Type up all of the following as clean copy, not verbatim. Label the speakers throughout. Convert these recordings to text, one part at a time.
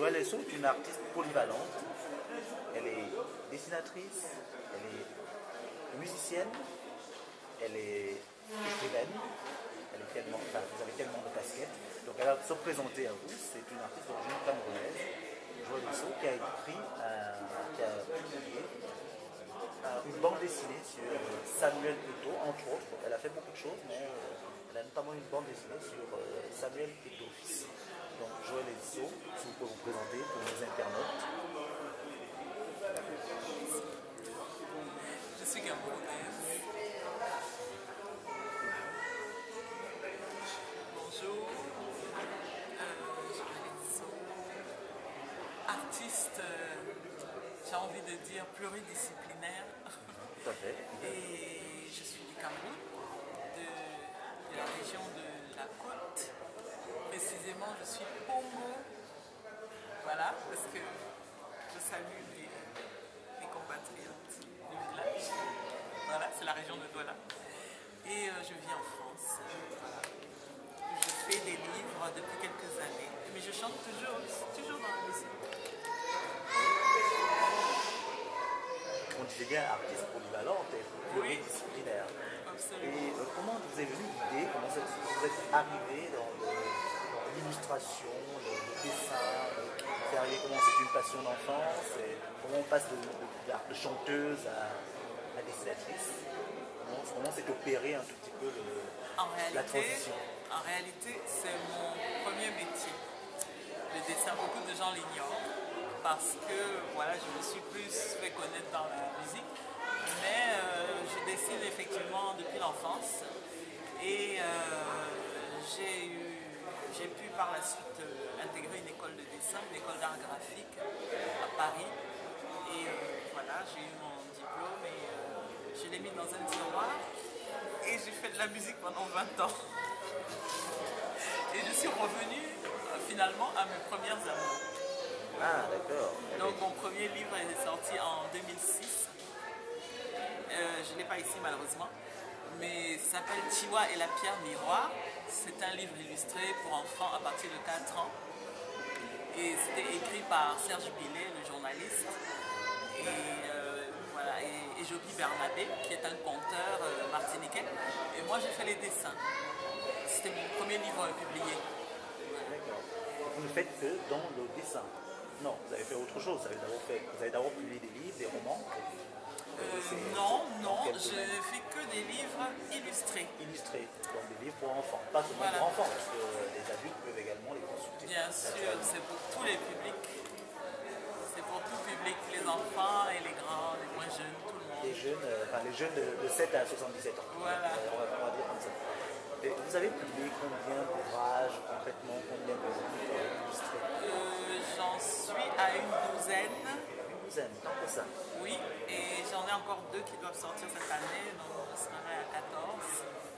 Speaker 1: Joëlle Esso est une artiste polyvalente. Elle est dessinatrice, elle est musicienne, elle est écrivaine, vous avez tellement de casquettes. Donc elle va se présenter à vous. C'est une artiste d'origine camerounaise, Joëlle Esso, qui a écrit, qui a publié une bande dessinée sur Samuel Eto'o, entre autres. Elle a fait beaucoup de choses, mais elle a notamment une bande dessinée sur Samuel Eto'o fils. Donc Joëlle Esso, si vous pouvez vous présenter pour nos internautes.
Speaker 2: Je suis camerounaise. Bonjour. Joëlle Esso. Artiste, j'ai envie de dire pluridisciplinaire.
Speaker 1: Tout à fait.
Speaker 2: Et je suis du Cameroun, de la région de la côte. Précisément, je suis Pongo. Voilà, parce que je salue mes compatriotes du village. Voilà, c'est la région de Douala. Et je vis en France. Voilà. Je fais des livres depuis quelques années. Mais je chante toujours dans la musique.
Speaker 1: On disait bien artiste polyvalente et pluridisciplinaire.
Speaker 2: Absolument.
Speaker 1: Et comment vous est venue l'idée, comment vous êtes arrivé dans l'illustration, le dessin, c'est arrivé comment c'est une passion d'enfance, et comment on passe de chanteuse à dessinatrice, comment s'est opéré un tout petit peu la transition.
Speaker 2: En réalité, c'est mon premier métier. Le dessin, beaucoup de gens l'ignorent parce que voilà, je me suis plus fait connaître dans la musique, mais je dessine effectivement depuis l'enfance et j'ai pu par la suite intégrer une école de dessin, une école d'art graphique à Paris et voilà, j'ai eu mon diplôme et je l'ai mis dans un tiroir et j'ai fait de la musique pendant 20 ans et je suis revenue finalement à mes premières amours.
Speaker 1: Ah, d'accord.
Speaker 2: Donc mon premier livre est sorti en 2006. Je ne l'ai pas ici malheureusement, mais ça s'appelle Chiwa et la pierre miroir. C'est un livre illustré pour enfants à partir de 4 ans. Et c'était écrit par Serge Billet, le journaliste, et voilà, et Joby Bernabé, qui est un conteur martiniquais. Et moi j'ai fait les dessins. C'était mon premier livre publié.
Speaker 1: D'accord. Vous ne faites que dans le dessin. Non, vous avez fait autre chose. Vous avez d'abord publié des livres, des romans.
Speaker 2: Non, je ne fais que des livres illustrés.
Speaker 1: Illustrés, donc des livres pour enfants. Pas seulement pour enfants, parce que les adultes peuvent également les consulter.
Speaker 2: Bien sûr, c'est pour tous les publics. C'est pour tout public, les enfants et les grands, les moins jeunes, tout le monde.
Speaker 1: Les jeunes de 7 à 77 ans.
Speaker 2: Voilà.
Speaker 1: On va dire comme ça. Et vous avez publié combien d'ouvrages, concrètement, combien de livres illustrés?
Speaker 2: J'en suis à une douzaine.
Speaker 1: Une douzaine, tant que ça.
Speaker 2: Oui, et j'en ai encore 2 qui doivent sortir cette année, donc je serai à 14.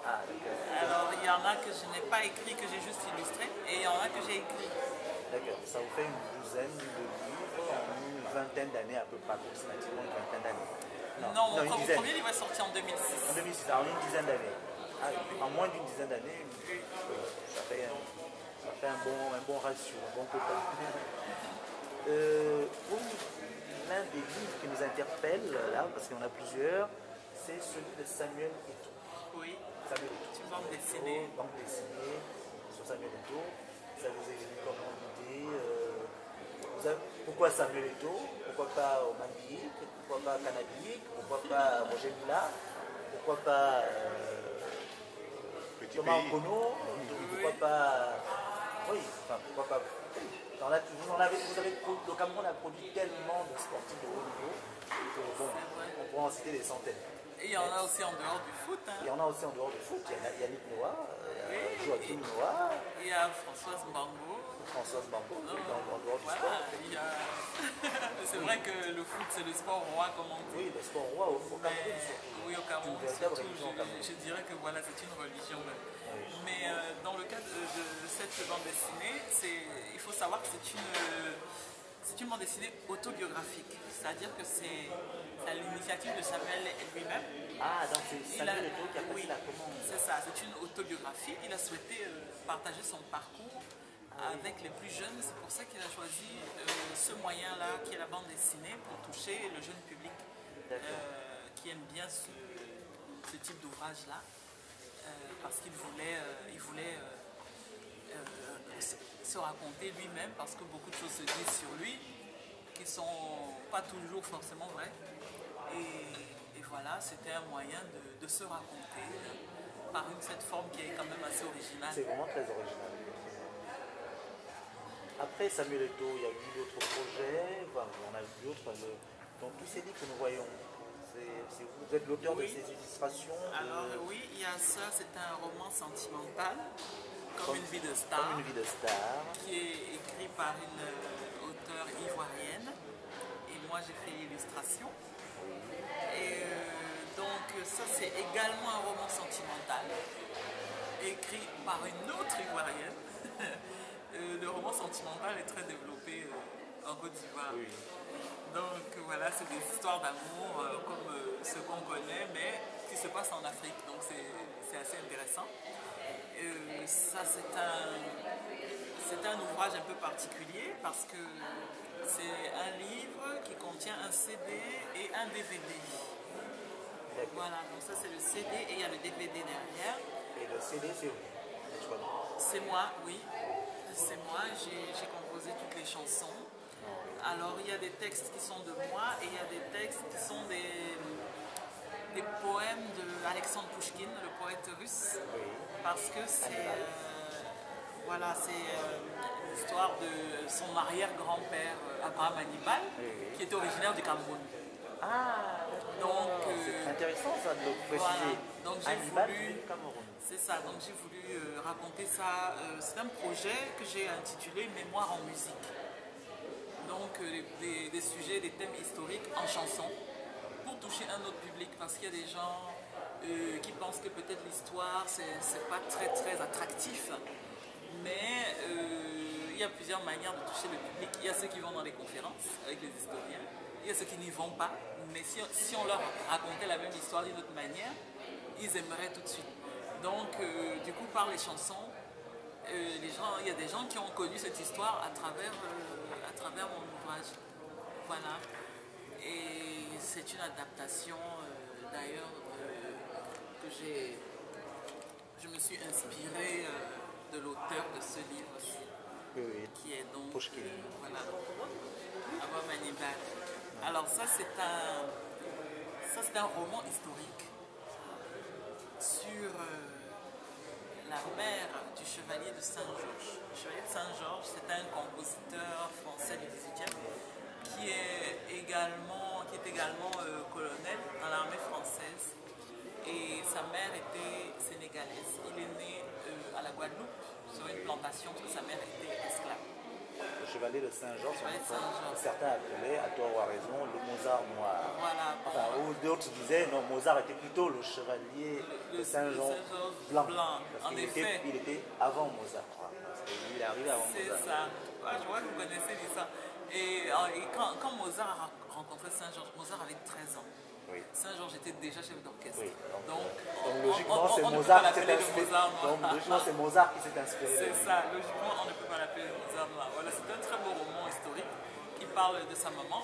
Speaker 1: Ah, d'accord.
Speaker 2: Alors il y en a que je n'ai pas écrit, que j'ai juste illustré, et il y en a que j'ai écrit.
Speaker 1: D'accord, ça vous fait une douzaine de livres en une vingtaine d'années, à peu près, approximativement une vingtaine d'années.
Speaker 2: Non, mon premier livre est sorti en 2006.
Speaker 1: En 2006, alors une dizaine d'années. Ah, en moins d'une dizaine d'années, ça fait un bon ratio, un bon quota. L'un des livres qui nous interpelle, là, parce qu'il y en a plusieurs, c'est celui de Samuel Eto'o.
Speaker 2: Oui,
Speaker 1: Samuel Eto'o.
Speaker 2: c'est une bande dessinée.
Speaker 1: Bande dessinée sur Samuel Eto'o. Ça vous est venu comme idée pourquoi Samuel Eto'o? Pourquoi pas Omandique? Pourquoi pas Canabique? Pourquoi pas Roger Mila? Pourquoi pas Thomas Okono? Pourquoi pas... Oui, enfin, pourquoi pas... Le Cameroun a produit tellement de sportifs de haut niveau que, bon, on pourrait en citer des centaines.
Speaker 2: Et il y en a aussi en dehors du foot. Hein.
Speaker 1: Il y en a aussi en dehors du foot. Il y a Yannick Noah, Joachim Noah.
Speaker 2: Il y a Françoise Mbango.
Speaker 1: Françoise Mbango, en dehors du
Speaker 2: voilà,
Speaker 1: sport.
Speaker 2: C'est vrai que le foot, c'est le sport roi, comme on dit.
Speaker 1: Oui, le sport roi au Cameroun.
Speaker 2: Oui, au Cameroun. Je dirais que voilà, c'est une religion même. Oui. Mais dans le cadre de cette bande dessinée, il faut savoir que c'est une bande dessinée autobiographique. C'est-à-dire que c'est à l'initiative de Samuel lui-même.
Speaker 1: Ah, donc c'est Samuel Eto'o qui a passé la commande.
Speaker 2: C'est ça, c'est une autobiographie. Il a souhaité partager son parcours avec les plus jeunes. C'est pour ça qu'il a choisi ce moyen-là, qui est la bande dessinée, pour toucher le jeune public qui aime bien ce type d'ouvrage-là, parce qu'il voulait, se raconter lui-même, parce que beaucoup de choses se disent sur lui qui ne sont pas toujours forcément vraies. Et voilà, c'était un moyen de se raconter par cette forme qui est quand même assez originale.
Speaker 1: C'est vraiment très original. Après Samuel Eto'o, il y a eu d'autres projets, enfin, on a vu d'autres, dans tous ces livres que nous voyons. Vous êtes l'auteur de ces illustrations
Speaker 2: Alors oui, il y a ça, c'est un roman sentimental, comme une vie de star,
Speaker 1: comme une vie de star,
Speaker 2: qui est écrit par une auteure ivoirienne, et moi j'ai fait l'illustration. Et donc ça c'est également un roman sentimental, écrit par une autre ivoirienne. Le roman sentimental est très développé en Côte d'Ivoire.
Speaker 1: Oui.
Speaker 2: Donc voilà, c'est des histoires d'amour comme ce qu'on connaît, mais qui se passent en Afrique. Donc c'est assez intéressant. Ça c'est un ouvrage un peu particulier parce que c'est un livre qui contient un CD et un DVD. Voilà, donc ça c'est le CD et il y a le DVD derrière.
Speaker 1: Et le CD c'est vous?
Speaker 2: C'est moi, oui. C'est moi, j'ai composé toutes les chansons. Alors il y a des textes qui sont de moi et il y a des textes qui sont des poèmes d'Alexandre Pouchkine, le poète russe, parce que c'est voilà, c'est l'histoire de son arrière-grand-père Abraham Hannibal, qui était originaire du Cameroun.
Speaker 1: Ah,
Speaker 2: donc
Speaker 1: c'est intéressant ça de le préciser.
Speaker 2: Voilà, donc j'ai voulu,
Speaker 1: du Cameroun.
Speaker 2: c'est ça, donc j'ai voulu raconter ça. C'est un projet que j'ai intitulé Mémoire en musique. Donc des sujets, des thèmes historiques en chanson pour toucher un autre public, parce qu'il y a des gens qui pensent que peut-être l'histoire c'est pas très très attractif, mais il y a plusieurs manières de toucher le public. Il y a ceux qui vont dans les conférences avec les historiens, il y a ceux qui n'y vont pas, mais si on leur racontait la même histoire d'une autre manière, ils aimeraient tout de suite. Donc du coup par les chansons, il y a des gens qui ont connu cette histoire à travers mon ouvrage. Voilà. Et c'est une adaptation d'ailleurs que je me suis inspirée de l'auteur de ce livre aussi, qui est donc voilà, Abraham Hannibal. Alors ça c'est un roman historique sur la mère du chevalier de Saint-Georges. Le chevalier de Saint-Georges, c'est un compositeur français du XVIIIe qui est également colonel dans l'armée française. Et sa mère était sénégalaise. Il est né à la Guadeloupe, sur une plantation, parce que sa mère était esclave.
Speaker 1: Le chevalier de Saint-Georges, certains appelaient, à tort ou à raison, le Mozart noir.
Speaker 2: Voilà.
Speaker 1: Enfin, ou d'autres disaient, non, Mozart était plutôt le chevalier de Saint-Georges blanc. Parce qu'il était avant Mozart. Parce qu'il est arrivé avant Mozart.
Speaker 2: C'est ça. Ouais, je vois que vous connaissez ça. Et quand Mozart a rencontré Saint-Georges, Mozart avait 13 ans.
Speaker 1: Oui.
Speaker 2: Saint-Georges était déjà chef d'orchestre.
Speaker 1: Oui,
Speaker 2: donc
Speaker 1: logiquement, c'est Mozart qui s'est inspiré.
Speaker 2: C'est ça, logiquement, on ne peut pas l'appeler Mozart noir. Voilà, c'est un très beau roman historique qui parle de sa maman.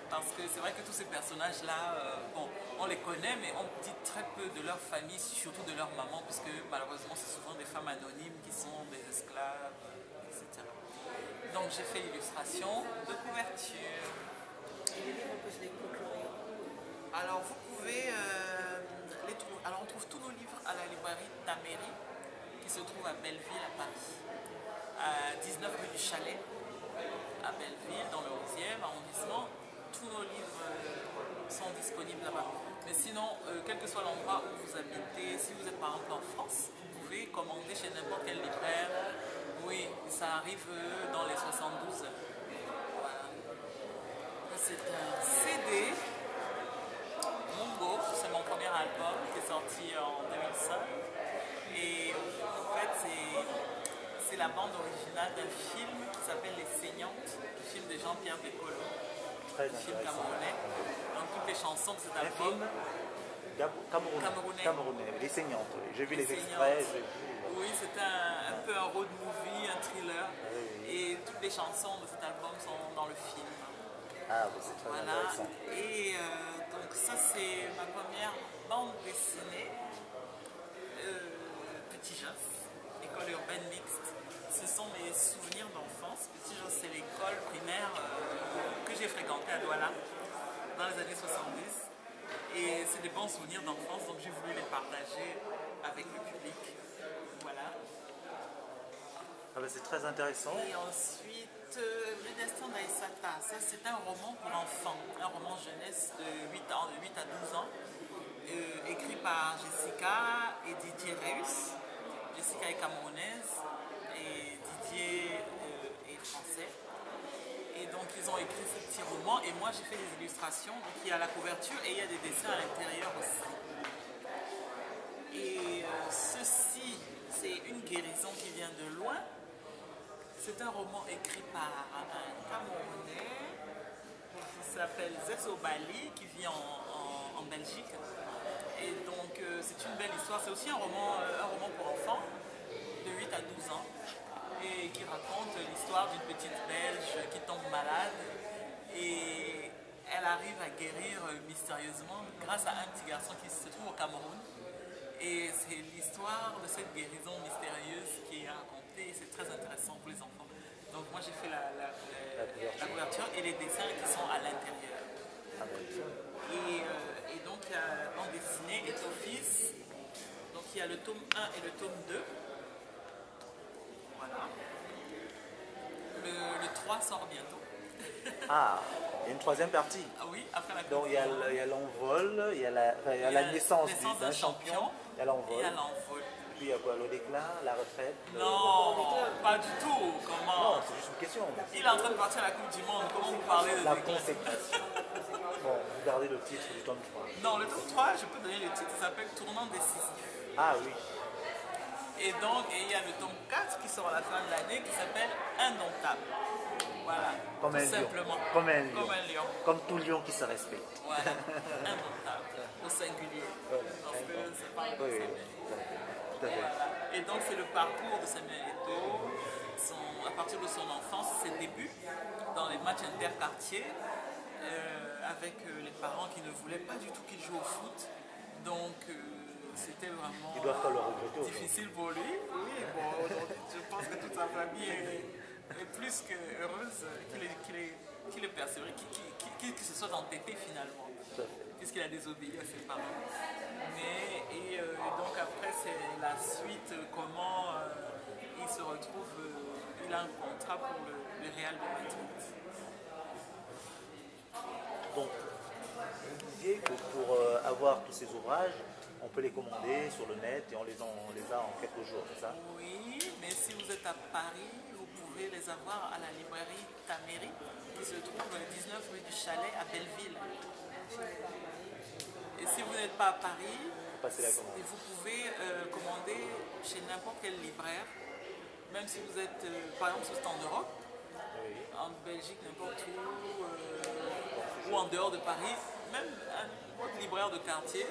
Speaker 2: Parce que c'est vrai que tous ces personnages-là, bon, on les connaît, mais on dit très peu de leur famille, surtout de leur maman, puisque malheureusement, c'est souvent des femmes anonymes qui sont des esclaves, etc. Donc j'ai fait l'illustration de couverture.
Speaker 3: Et les livres, on peut se les procurer?
Speaker 2: Alors vous pouvez les trouver. Alors on trouve tous nos livres à la librairie Taméry, qui se trouve à Belleville, à Paris, à 19 rue du Chalet, à Belleville, dans le 11e arrondissement. Tous nos livres sont disponibles là-bas. Mais sinon, quel que soit l'endroit où vous habitez, si vous êtes par exemple en France, vous pouvez commander chez n'importe quel libraire. Oui, ça arrive dans les 72 heures. Voilà. C'est un CD. Mungo, c'est mon premier album qui est sorti en 2005. Et en fait, c'est la bande originale d'un film qui s'appelle Les Saignantes, le film de Jean-Pierre Bécolo.
Speaker 1: Très
Speaker 2: film
Speaker 1: intéressant.
Speaker 2: camerounais. Donc toutes les chansons de cet
Speaker 1: Un
Speaker 2: album.
Speaker 1: film camerounais. Les Saignantes. J'ai vu les extraits.
Speaker 2: Oui, c'est un peu un road movie, un thriller Voilà. Et toutes les chansons de cet album sont dans le film.
Speaker 1: Ah, oui, c'est très
Speaker 2: Voilà.
Speaker 1: intéressant.
Speaker 2: Et donc ça c'est ma première bande dessinée. Petit Joss, école urbaine mixte. Ce sont mes souvenirs d'enfance. Petit Joss, c'est l'école primaire que j'ai fréquentée à Douala dans les années 70. Et c'est des bons souvenirs d'enfance, donc j'ai voulu les partager avec le public. Voilà.
Speaker 1: Ah, ben, c'est très intéressant.
Speaker 2: Et ensuite, Le Destin d'Aïssata. Ça, c'est un roman pour enfants, un roman jeunesse de 8 ans, de 8 à 12 ans, écrit par Jessica et Didier Reus. Jessica est camerounaise et Didier est français. Et donc, ils ont écrit ce petit roman et moi, j'ai fait des illustrations. Donc, il y a la couverture et il y a des dessins à l'intérieur aussi. Et ceci, c'est une guérison qui vient de loin. C'est un roman écrit par un Camerounais qui s'appelle Zesso Bali, qui vit en Belgique. Et donc c'est une belle histoire. C'est aussi un roman pour enfants de 8 à 12 ans et qui raconte l'histoire d'une petite Belge qui tombe malade et elle arrive à guérir mystérieusement grâce à un petit garçon qui se trouve au Cameroun. Et c'est l'histoire de cette guérison mystérieuse qui est racontée et c'est très intéressant pour les enfants. Donc moi j'ai fait la couverture et les dessins qui sont à l'intérieur. Et donc la bande dessinée est office. Donc il y a le tome 1 et le tome 2. Voilà. Le 3 sort bientôt.
Speaker 1: Ah, il y a une troisième partie.
Speaker 2: Ah oui, après la
Speaker 1: Donc il y a l'envol, il y a la naissance d'un champion, il y a l'envol. Puis il y a quoi, le déclin, la retraite?
Speaker 2: Non, pas du tout. Comment?
Speaker 1: Non, c'est juste une question.
Speaker 2: Il est en train de partir à la Coupe du Monde. Comment vous parlez de
Speaker 1: La
Speaker 2: déclin?
Speaker 1: consécration. Bon, vous gardez le titre du tome 3.
Speaker 2: Non, le tome 3, je peux donner le titre, ça s'appelle Tournant décisif.
Speaker 1: Ah oui.
Speaker 2: Et donc, il y a le tome 4 qui sort à la fin de l'année qui s'appelle Indomptable. Voilà,
Speaker 1: Comme
Speaker 2: tout
Speaker 1: un lion.
Speaker 2: simplement.
Speaker 1: Comme un lion.
Speaker 2: Comme un lion.
Speaker 1: Comme tout lion qui se respecte.
Speaker 2: Voilà, indomptable, au singulier. Parce que c'est pas un
Speaker 1: Oui, tout à fait.
Speaker 2: Voilà. Et donc c'est le parcours de Samuel Eto'o, à partir de son enfance, ses débuts dans les matchs interquartiers, avec les parents qui ne voulaient pas du tout qu'il joue au foot. Donc c'était vraiment
Speaker 1: Ils doivent pas le regretter
Speaker 2: difficile pour lui. Oui, bon, aujourd'hui je pense que toute sa famille est plus que heureuse qu'il ait persévéré, qu'il se soit entêté finalement, puisqu'il a désobéi à ses parents. Et donc après c'est la suite, comment il se retrouve, il a un contrat pour le Real de Madrid.
Speaker 1: Donc, vous disiez que pour avoir tous ces ouvrages, on peut les commander sur le net et on les a en quelques jours, c'est ça?
Speaker 2: Oui, mais si vous êtes à Paris, vous pouvez les avoir à la librairie Taméry, qui se trouve 19 rue du Chalet à Belleville. Et si vous n'êtes pas à Paris, vous pouvez commander chez n'importe quel libraire, même si vous êtes par exemple sur Stand Europe, en Belgique, n'importe où, ou en dehors de Paris, même un libraire de quartier,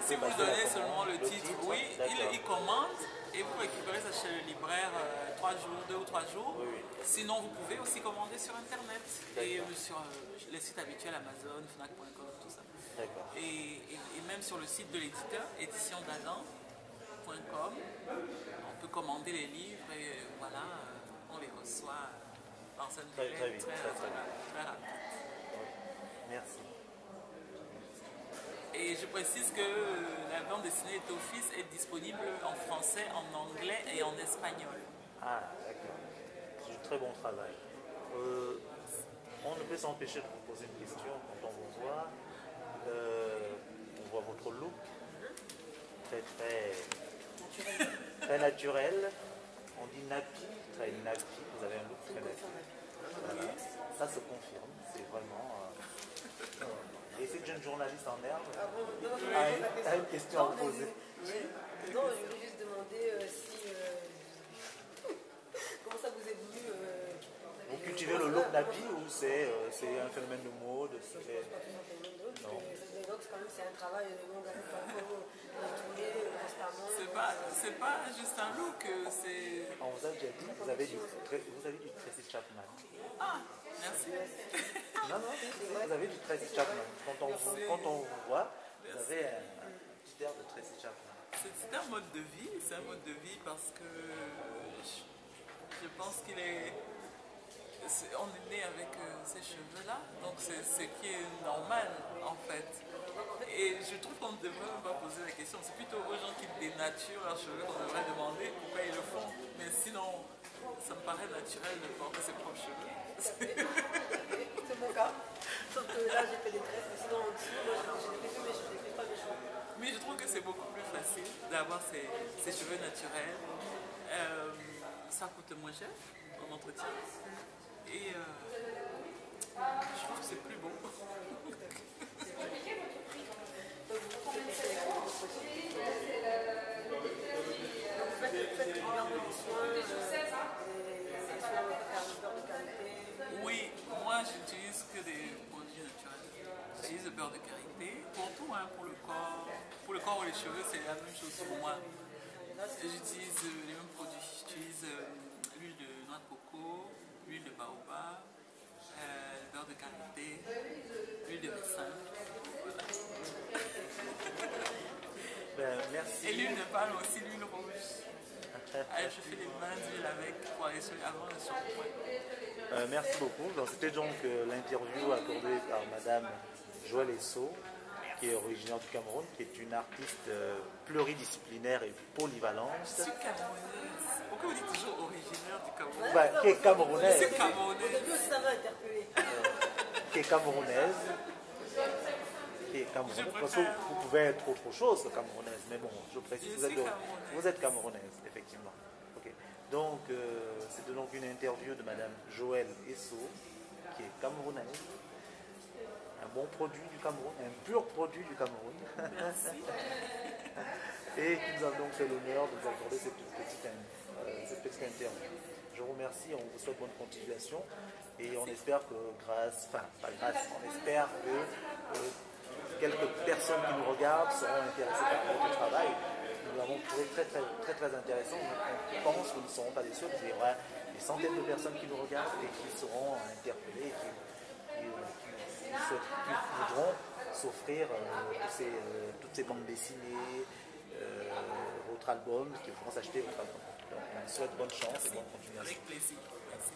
Speaker 2: si vous donnez seulement le titre, oui, il commande et vous récupérez ça chez le libraire 3 jours, 2 ou 3 jours. Sinon, vous pouvez aussi commander sur Internet et sur les sites habituels Amazon, Fnac.com, tout ça. Et même sur le site de l'éditeur, éditiondadan.com, on peut commander les livres et voilà, on les reçoit dans un délai très rapide.
Speaker 1: Merci.
Speaker 2: Et je précise que la bande dessinée Eto'o est disponible en français, en anglais et en espagnol.
Speaker 1: Ah, d'accord. C'est du très bon travail. On ne peut s'empêcher de vous poser une question quand on vous voit. On voit votre look, très naturel. On dit nappy, très nappy. Vous avez un look très nappy. Voilà. Ça se confirme, c'est vraiment... Et cette jeune journaliste en herbe a une question à vous poser.
Speaker 3: Non, je voulais juste demander si... comment ça vous est venu
Speaker 1: vous cultivez le look nappy ou c'est un phénomène de mode?
Speaker 3: C'est un phénomène de mode. Non. C'est un travail de longue haleine.
Speaker 2: C'est pas juste un look, c'est...
Speaker 1: On vous a déjà dit, vous avez du Tracy Chapman.
Speaker 2: Ah, merci.
Speaker 1: Non, non, vous avez du Tracy Chapman. Quand on vous voit, vous avez un petit air de Tracy Chapman.
Speaker 2: C'est un mode de vie, c'est un mode de vie parce que je pense qu'il est... On est né avec ces cheveux-là, donc c'est ce qui est normal en fait. Et je trouve qu'on ne devrait même pas poser la question, c'est plutôt aux gens qui dénaturent leurs cheveux qu'on devrait demander pourquoi ils le font. Mais sinon, ça me paraît naturel de porter ses propres cheveux.
Speaker 3: C'est mon cas. Sauf que là j'ai fait des tresses, mais sinon en dessous, moi je les fais, mais je les fais pas mes cheveux.
Speaker 2: Mais je trouve que c'est beaucoup plus facile d'avoir ses cheveux naturels. Ça coûte moins cher en entretien. Et je trouve que c'est plus beau. Oui, moi j'utilise que des produits naturels. J'utilise le beurre de karité pour tout, hein, pour le corps ou les cheveux, c'est la même chose pour moi. J'utilise les mêmes produits. J'utilise l'huile de noix de coco, l'huile de baobab, le beurre de karité, l'huile de raisin. Voilà.
Speaker 1: Ben, merci.
Speaker 2: Et l'huile de palme aussi, l'huile rouge. Je fais des bains d'huile avec pour aller avant le shampoing.
Speaker 1: Merci beaucoup. C'était donc l'interview accordée par Madame Joëlle Esso, qui est originaire du Cameroun, qui est une artiste pluridisciplinaire et polyvalente.
Speaker 2: Je suis camerounaise. Pourquoi vous dites toujours originaire du Cameroun?
Speaker 1: Bah, qui est camerounaise.
Speaker 2: C'est camerounaise.
Speaker 3: Au début, ça m'a interpellé.
Speaker 1: Qui est camerounaise. Qui est camerounaise. Parce que vous pouvez être autre chose que camerounaise, mais bon, je précise, vous êtes camerounaise, effectivement. Okay. Donc, c'était donc une interview de Madame Joëlle Esso, qui est camerounaise. Un bon produit du Cameroun, un pur produit du Cameroun.
Speaker 2: Merci.
Speaker 1: Et qui nous a donc fait l'honneur de nous accorder cette petite interview. Je vous remercie, on vous souhaite bonne continuation et on espère que on espère que quelques personnes qui nous regardent seront intéressées par notre travail. Nous l'avons trouvé très intéressant. On pense que nous ne serons pas les seuls, il y aura des centaines de personnes qui nous regardent et qui seront interpellées et qui voudront s'offrir toutes ces bandes dessinées, votre album, qui voudront s'acheter votre album. Donc on vous souhaite bonne chance et bonne continuation.
Speaker 2: Avec plaisir. Merci.